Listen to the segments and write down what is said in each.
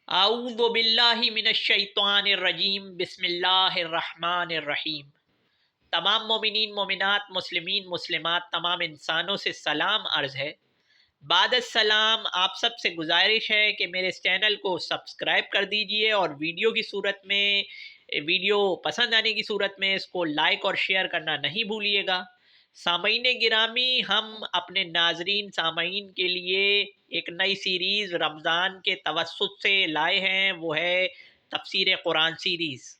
اعوذ باللہ من الشیطان الرجیم بسم اللہ الرحمن الرحیم۔ تمام مومنین مومنات مسلمین مسلمات تمام انسانوں سے سلام عرض ہے۔ بعد السلام آپ سب سے گزارش ہے کہ میرے اس چینل کو سبسکرائب کر دیجئے اور ویڈیو پسند آنے کی صورت میں اس کو لائک اور شیئر کرنا نہیں بھولیے گا۔ سامعین گرامی، ہم اپنے ناظرین سامعین کے لیے ایک نئی سیریز رمضان کے توسط سے لائے ہیں، وہ ہے تفسیر قرآن سیریز۔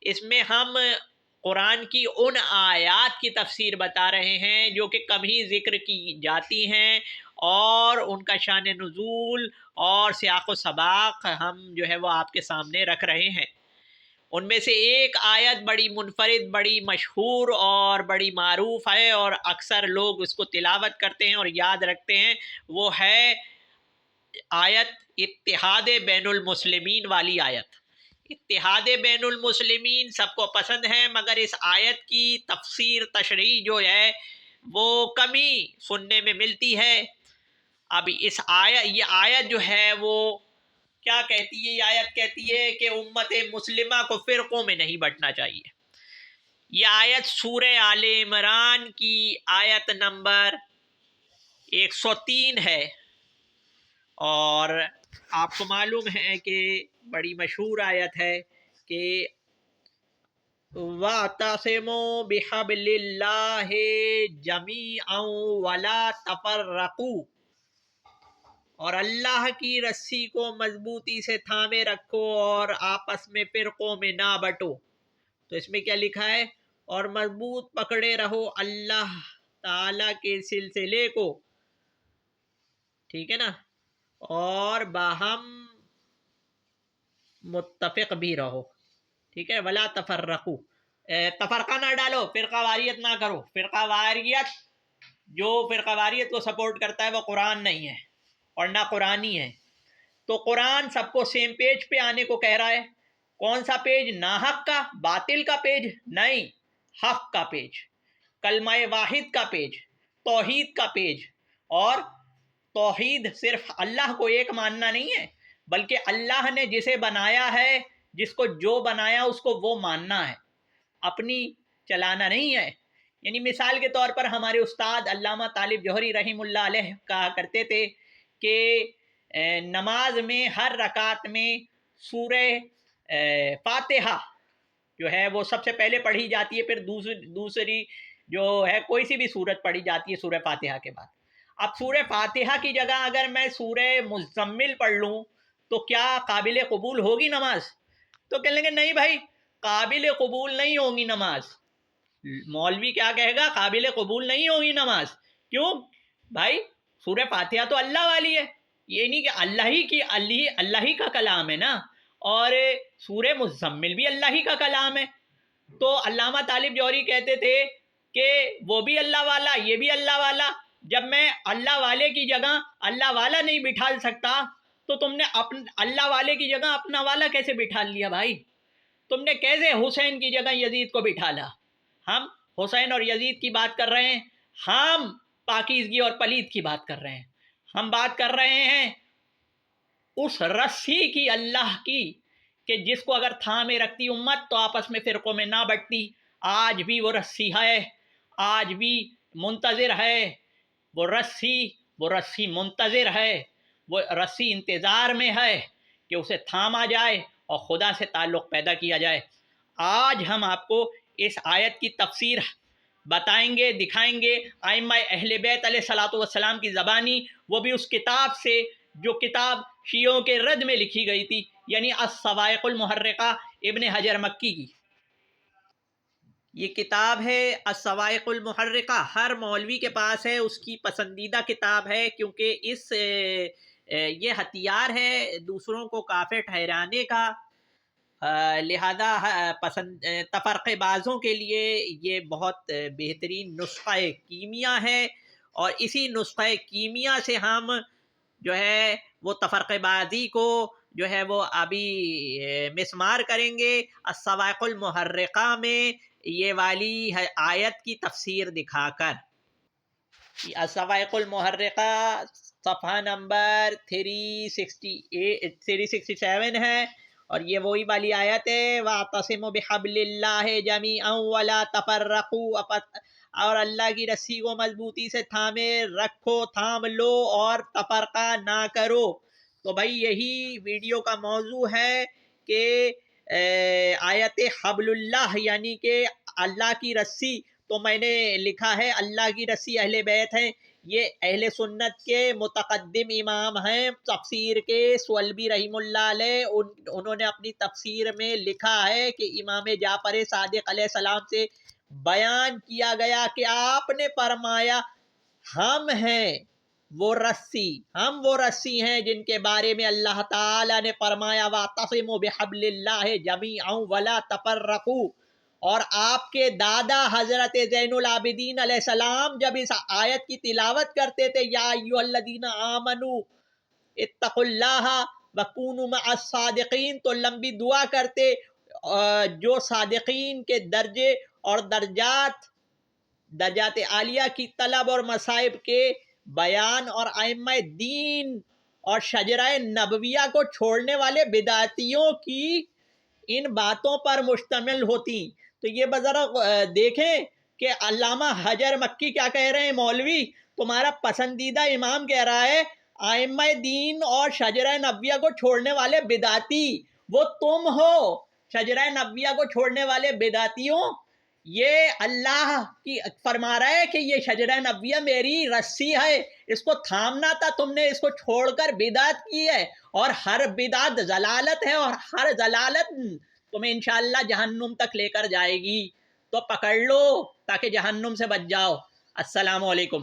اس میں ہم قرآن کی ان آیات کی تفسیر بتا رہے ہیں جو کہ کم ہی ذکر کی جاتی ہیں، اور ان کا شان نزول اور سیاق و سباق ہم جو ہے وہ آپ کے سامنے رکھ رہے ہیں۔ ان میں سے ایک آیت بڑی منفرد، بڑی مشہور اور بڑی معروف ہے، اور اکثر لوگ اس کو تلاوت کرتے ہیں اور یاد رکھتے ہیں، وہ ہے آیت اتحاد بین المسلمین والی آیت۔ اتحاد بین المسلمین سب کو پسند ہے، مگر اس آیت کی تفسیر تشریح جو ہے وہ کمی سننے میں ملتی ہے۔ اب یہ آیت جو ہے وہ کیا کہتی ہے؟ یہ آیت کہتی ہے کہ امت مسلمہ کو فرقوں میں نہیں بٹنا چاہیے۔ یہ آیت سورہ آل عمران کی آیت نمبر 103 ہے، اور آپ کو معلوم ہے کہ بڑی مشہور آیت ہے کہ وَاعْتَصِمُوا بِحَبْلِ اللَّهِ جَمِيعًا وَلَا تَفَرَّقُوا، اور اللہ کی رسی کو مضبوطی سے تھامے رکھو اور آپس میں فرقوں میں نہ بٹو۔ تو اس میں کیا لکھا ہے؟ اور مضبوط پکڑے رہو اللہ تعالی کے سلسلے کو، ٹھیک ہے نا، اور باہم متفق بھی رہو، ٹھیک ہے۔ ولا تفرقو، تفرقہ نہ ڈالو، فرقہ واریت نہ کرو۔ فرقہ واریت، جو فرقہ واریت کو سپورٹ کرتا ہے وہ قرآن نہیں ہے اور نہ قرآنی ہے۔ تو قرآن سب کو سیم پیج پہ آنے کو کہہ رہا ہے۔ کون سا پیج؟ ناحق کا، باطل کا پیج نہیں، حق کا پیج، کلمہ واحد کا پیج، توحید کا پیج۔ اور توحید صرف اللہ کو ایک ماننا نہیں ہے، بلکہ اللہ نے جسے بنایا ہے، جس کو جو بنایا اس کو وہ ماننا ہے، اپنی چلانا نہیں ہے۔ یعنی مثال کے طور پر ہمارے استاد علامہ طالب جوہری رحم اللہ علیہ کہا کرتے تھے کہ نماز میں ہر رکعت میں سورہ فاتحہ جو ہے وہ سب سے پہلے پڑھی جاتی ہے، پھر دوسری جو ہے کوئی سی بھی سورت پڑھی جاتی ہے سورہ فاتحہ کے بعد۔ اب سورہ فاتحہ کی جگہ اگر میں سورہ مزمل پڑھ لوں تو کیا قابل قبول ہوگی نماز؟ تو کہنے لگے نہیں بھائی، قابل قبول نہیں ہوگی نماز۔ مولوی کیا کہے گا؟ قابل قبول نہیں ہوگی نماز۔ کیوں بھائی؟ سورہ فاتحہ تو اللہ والی ہے، یہ نہیں کہ اللہ ہی کا کلام ہے نا، اور سورہ مزمل بھی اللہ ہی کا کلام ہے۔ تو علامہ طالب جوہری کہتے تھے کہ وہ بھی اللہ والا، یہ بھی اللہ والا۔ جب میں اللہ والے کی جگہ اللہ والا نہیں بٹھا سکتا تو تم نے اللہ والے کی جگہ اپنا والا کیسے بٹھا لیا بھائی؟ تم نے کیسے حسین کی جگہ یزید کو بٹھا لا؟ ہم حسین اور یزید کی بات کر رہے ہیں، ہم پاکیزگی اور پلید کی بات کر رہے ہیں، ہم بات کر رہے ہیں اس رسی کی، اللہ کی، کہ جس کو اگر تھامے رکھتی امت تو آپس میں فرقوں میں نہ بٹتی۔ آج بھی وہ رسی ہے، آج بھی منتظر ہے، وہ رسی منتظر ہے، وہ رسی انتظار میں ہے کہ اسے تھاما جائے اور خدا سے تعلق پیدا کیا جائے۔ آج ہم آپ کو اس آیت کی تفسیر بتائیں گے، دکھائیں گے ائمہ اہل بیت علیہ الصلوۃ والسلام کی زبانی، وہ بھی اس کتاب سے جو کتاب شیعوں کے رد میں لکھی گئی تھی، یعنی الصواعق المحرقہ ابن حجر مکی کی۔ یہ کتاب ہے الصواعق المحرقہ، ہر مولوی کے پاس ہے، اس کی پسندیدہ کتاب ہے، کیونکہ یہ ہتھیار ہے دوسروں کو کافر ٹھہرانے کا، لہذا تفرقے بازوں کے لیے یہ بہت بہترین نسخہ کیمیا ہے، اور اسی نسخہ کیمیا سے ہم جو ہے وہ تفرقے بازی کو جو ہے وہ ابھی مسمار کریں گے الصواعق المحرقہ میں یہ والی آیت کی تفسیر دکھا کر۔ الصواعق المحرقہ صفحہ نمبر 367 ہے، اور یہ وہی والی آیت ہے وَاعْتَصِمُوا بِحَبْلِ اللَّهِ جَمِيعًا وَلَا تَفَرَّقُوا، اور اللہ کی رسی کو مضبوطی سے تھامے رکھو، تھام لو اور تفرقہ نہ کرو۔ تو بھائی یہی ویڈیو کا موضوع ہے کہ آیت حبل اللہ یعنی کہ اللہ کی رسی، تو میں نے لکھا ہے اللہ کی رسی اہل بیت ہیں، یہ اہل سنت کے متقدم امام ہیں تفسیر کے، سولبی رحم اللہ علیہ، انہوں نے اپنی تفسیر میں لکھا ہے کہ امام جعفر صادق علیہ السلام سے بیان کیا گیا کہ آپ نے فرمایا ہم ہیں وہ رسی، ہم وہ رسی ہیں جن کے بارے میں اللہ تعالی نے فرمایا وَاعْتَصِمُوا بِحَبْلِ اللَّهِ جَمِيعًا وَلَا تَفَرَّقُوا۔ اور آپ کے دادا حضرت زین العابدین علیہ السلام جب اس آیت کی تلاوت کرتے تھے یا ایھا الذین آمنوا اتقوا اللہ وکونوا مع الصادقین، تو لمبی دعا کرتے جو صادقین کے درجے اور درجات عالیہ کی طلب اور مصائب کے بیان، اور ائمہ دین اور شجرہ نبویہ کو چھوڑنے والے بدعتیوں کی ان باتوں پر مشتمل ہوتی۔ تو یہ ذرا دیکھیں کہ علامہ حجر مکی کیا کہہ رہے ہیں، مولوی تمہارا پسندیدہ امام کہہ رہا ہے ائمہ دین اور شجرہ نبویہ کو چھوڑنے والے بدعتی وہ تم ہو، شجرہ نبویہ کو چھوڑنے والے بدعتیوں، یہ اللہ کی فرما رہا ہے کہ یہ شجرہ نبویہ میری رسی ہے، اس کو تھامنا تھا، تم نے اس کو چھوڑ کر بدعت کی ہے، اور ہر بدعت ضلالت ہے، اور ہر ضلالت تمہیں انشاءاللہ جہنم تک لے کر جائے گی، تو پکڑ لو تاکہ جہنم سے بچ جاؤ۔ السلام علیکم۔